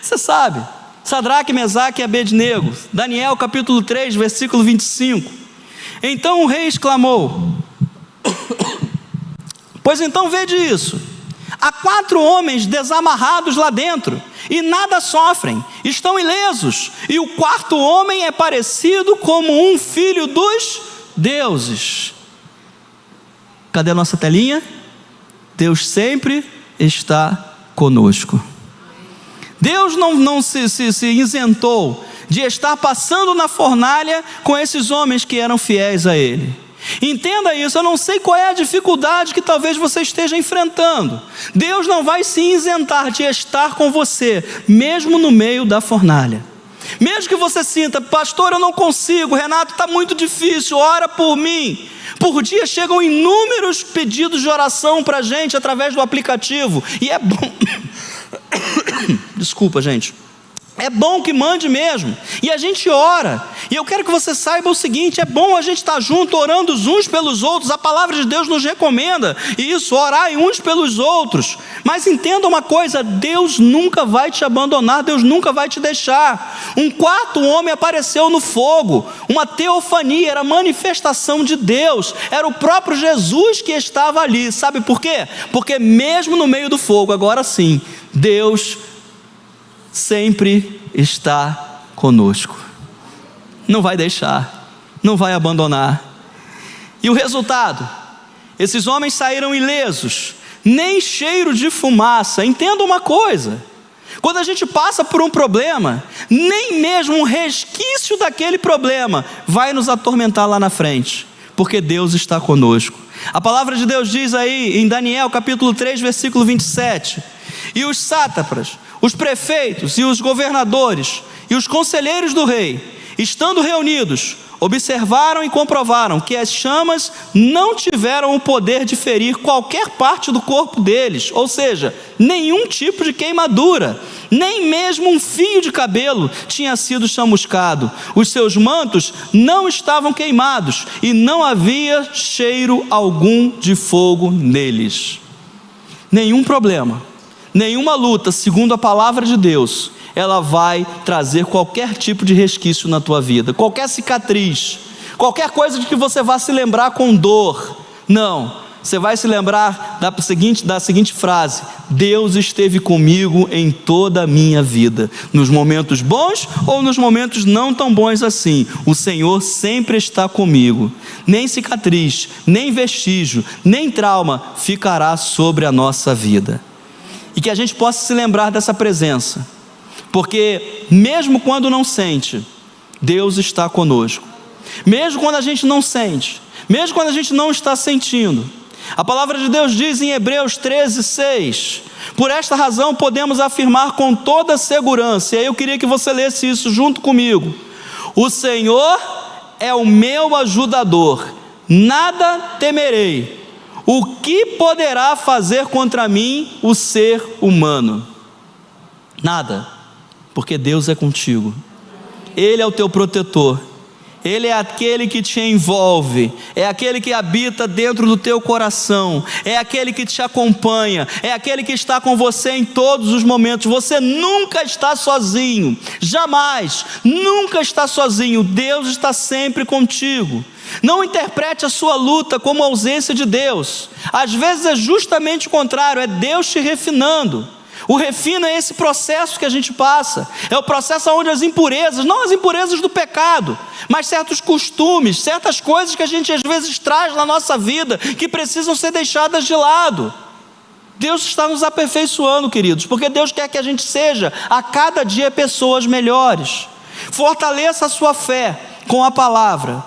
Você sabe, Sadraque, Mesaque e Abednego, Daniel capítulo 3, versículo 25. Então o rei exclamou: pois então vede isso, há 4 homens desamarrados lá dentro, e nada sofrem, estão ilesos, e o 4º homem é parecido como um filho dos deuses. Cadê a nossa telinha? Deus sempre está conosco. Deus não se isentou de estar passando na fornalha com esses homens que eram fiéis a Ele. Entenda isso, eu não sei qual é a dificuldade que talvez você esteja enfrentando. Deus não vai se isentar de estar com você, mesmo no meio da fornalha. Mesmo que você sinta: pastor, eu não consigo, Renato, está muito difícil, ora por mim. Por dia chegam inúmeros pedidos de oração para a gente através do aplicativo, e é bom, desculpa gente, é bom que mande mesmo, e a gente ora, e eu quero que você saiba o seguinte: é bom a gente estar junto, orando uns pelos outros, a palavra de Deus nos recomenda isso, orar uns pelos outros, mas entenda uma coisa, Deus nunca vai te abandonar, Deus nunca vai te deixar. Um 4º homem apareceu no fogo, uma teofania, era manifestação de Deus, era o próprio Jesus que estava ali, sabe por quê? Porque mesmo no meio do fogo, agora sim, Deus sempre está conosco, não vai deixar, não vai abandonar. E o resultado? Esses homens saíram ilesos, nem cheiro de fumaça. Entenda uma coisa, quando a gente passa por um problema, nem mesmo um resquício daquele problema vai nos atormentar lá na frente, porque Deus está conosco. A palavra de Deus diz aí em Daniel capítulo 3, versículo 27, e os sátrapas, os prefeitos e os governadores e os conselheiros do rei, estando reunidos, observaram e comprovaram que as chamas não tiveram o poder de ferir qualquer parte do corpo deles, ou seja, nenhum tipo de queimadura, nem mesmo um fio de cabelo tinha sido chamuscado, os seus mantos não estavam queimados e não havia cheiro algum de fogo neles. Nenhum problema, nenhuma luta, segundo a palavra de Deus, ela vai trazer qualquer tipo de resquício na tua vida, qualquer cicatriz, qualquer coisa de que você vá se lembrar com dor. Não, você vai se lembrar da seguinte frase: Deus esteve comigo em toda a minha vida, nos momentos bons ou nos momentos não tão bons assim, o Senhor sempre está comigo. Nem cicatriz, nem vestígio, nem trauma ficará sobre a nossa vida. E que a gente possa se lembrar dessa presença, porque mesmo quando não sente, Deus está conosco. Mesmo quando a gente não sente, mesmo quando a gente não está sentindo, a palavra de Deus diz em Hebreus 13, 6, por esta razão podemos afirmar com toda segurança, e aí eu queria que você lesse isso junto comigo: o Senhor é o meu ajudador, nada temerei. O que poderá fazer contra mim o ser humano? Nada, porque Deus é contigo. Ele é o teu protetor. Ele é aquele que te envolve, é aquele que habita dentro do teu coração, é aquele que te acompanha, é aquele que está com você em todos os momentos. Você nunca está sozinho, jamais, nunca está sozinho. Deus está sempre contigo. Não interprete a sua luta como ausência de Deus. Às vezes é justamente o contrário, é Deus te refinando. O refino é esse processo que a gente passa, é o processo onde as impurezas, não as impurezas do pecado, mas certos costumes, certas coisas que a gente às vezes traz na nossa vida, que precisam ser deixadas de lado. Deus está nos aperfeiçoando, queridos, porque Deus quer que a gente seja a cada dia pessoas melhores. Fortaleça a sua fé com a palavra.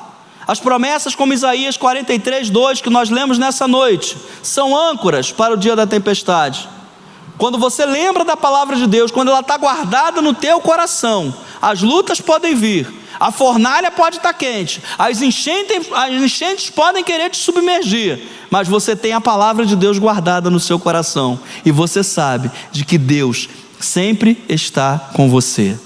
As promessas como Isaías 43:2 que nós lemos nessa noite, são âncoras para o dia da tempestade. Quando você lembra da palavra de Deus, quando ela está guardada no teu coração, as lutas podem vir, a fornalha pode estar quente, as enchentes podem querer te submergir, mas você tem a palavra de Deus guardada no seu coração, e você sabe de que Deus sempre está com você.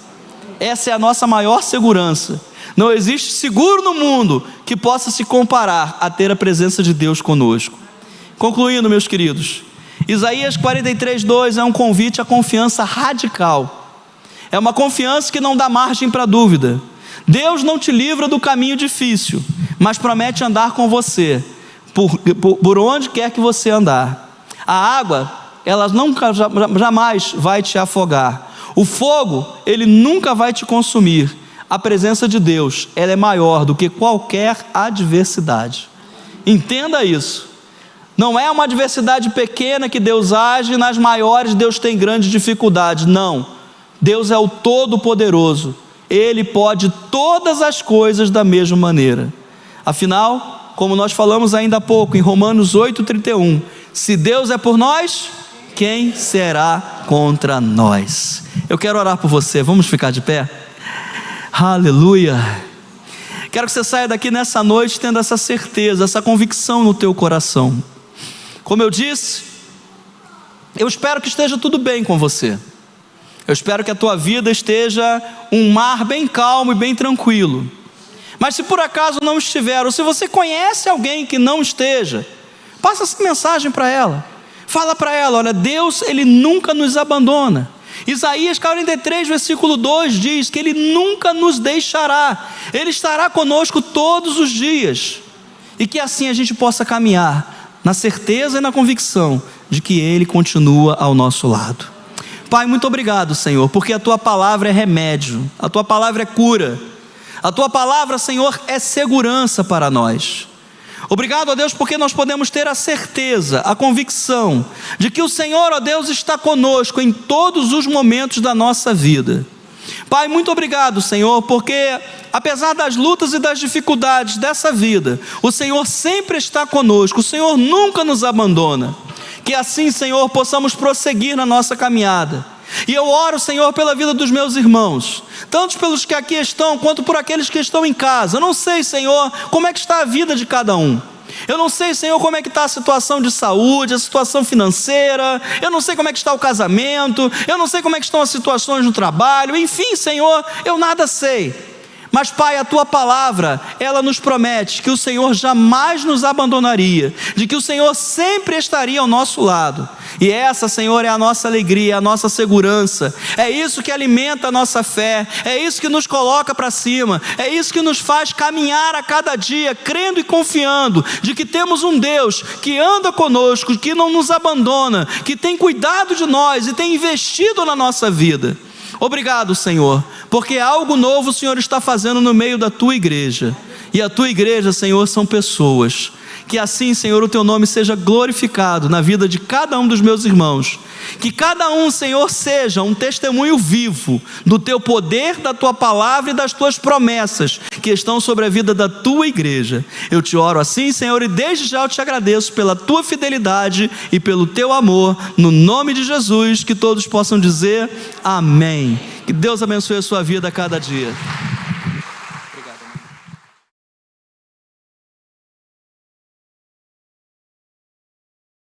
Essa é a nossa maior segurança. Não existe seguro no mundo que possa se comparar a ter a presença de Deus conosco. Concluindo, meus queridos, Isaías 43:2 é um convite à confiança radical. É uma confiança que não dá margem para dúvida. Deus não te livra do caminho difícil, mas promete andar com você, por onde quer que você andar. A água, ela nunca, jamais vai te afogar. O fogo, ele nunca vai te consumir. A presença de Deus, ela é maior do que qualquer adversidade. Entenda isso. Não é uma adversidade pequena que Deus age, nas maiores Deus tem grandes dificuldades. Não, Deus é o Todo-Poderoso. Ele pode todas as coisas da mesma maneira. Afinal, como nós falamos ainda há pouco, em Romanos 8:31, se Deus é por nós, quem será contra nós? Eu quero orar por você, vamos ficar de pé? Aleluia! Quero que você saia daqui nessa noite tendo essa certeza, essa convicção no teu coração. Como eu disse, eu espero que esteja tudo bem com você. Eu espero que a tua vida esteja um mar bem calmo e bem tranquilo. Mas se por acaso não estiver, ou se você conhece alguém que não esteja, passa essa mensagem para ela. Fala para ela, olha, Deus, Ele nunca nos abandona. Isaías 43:2 diz que Ele nunca nos deixará. Ele estará conosco todos os dias. E que assim a gente possa caminhar na certeza e na convicção de que Ele continua ao nosso lado. Pai, muito obrigado, Senhor, porque a Tua palavra é remédio, a Tua palavra é cura, a Tua palavra, Senhor, é segurança para nós. Obrigado, ó Deus, porque nós podemos ter a certeza, a convicção de que o Senhor, ó Deus, está conosco em todos os momentos da nossa vida. Pai, muito obrigado, Senhor, porque apesar das lutas e das dificuldades dessa vida, o Senhor sempre está conosco, o Senhor nunca nos abandona. Que assim, Senhor, possamos prosseguir na nossa caminhada. E eu oro, Senhor, pela vida dos meus irmãos, tanto pelos que aqui estão, quanto por aqueles que estão em casa. Eu não sei, Senhor, como é que está a vida de cada um. Eu não sei, Senhor, como é que está a situação de saúde, a situação financeira. Eu não sei como é que está o casamento. Eu não sei como é que estão as situações no trabalho. Enfim, Senhor, eu nada sei. Mas, Pai, a Tua palavra, ela nos promete que o Senhor jamais nos abandonaria, de que o Senhor sempre estaria ao nosso lado. E essa, Senhor, é a nossa alegria, a nossa segurança. É isso que alimenta a nossa fé, é isso que nos coloca para cima, é isso que nos faz caminhar a cada dia, crendo e confiando de que temos um Deus que anda conosco, que não nos abandona, que tem cuidado de nós e tem investido na nossa vida. Obrigado, Senhor, porque algo novo o Senhor está fazendo no meio da Tua igreja. E a Tua igreja, Senhor, são pessoas. Que assim, Senhor, o Teu nome seja glorificado na vida de cada um dos meus irmãos. Que cada um, Senhor, seja um testemunho vivo do Teu poder, da Tua palavra e das Tuas promessas que estão sobre a vida da Tua igreja. Eu te oro assim, Senhor, e desde já eu te agradeço pela Tua fidelidade e pelo Teu amor, no nome de Jesus, que todos possam dizer amém. Que Deus abençoe a sua vida a cada dia.